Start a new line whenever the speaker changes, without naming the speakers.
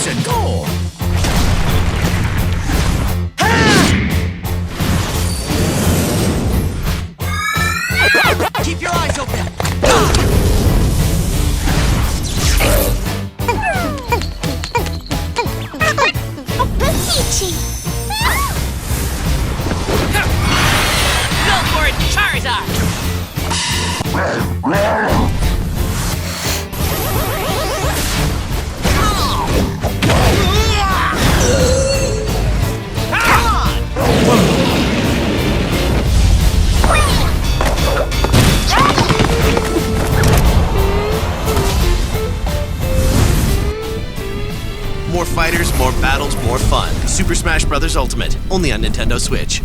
Use it, go! Keep your eyes open!
Peachy!
Go for it, Charizard!
More fighters, more battles, more fun. Super Smash Bros. Ultimate, only on Nintendo Switch.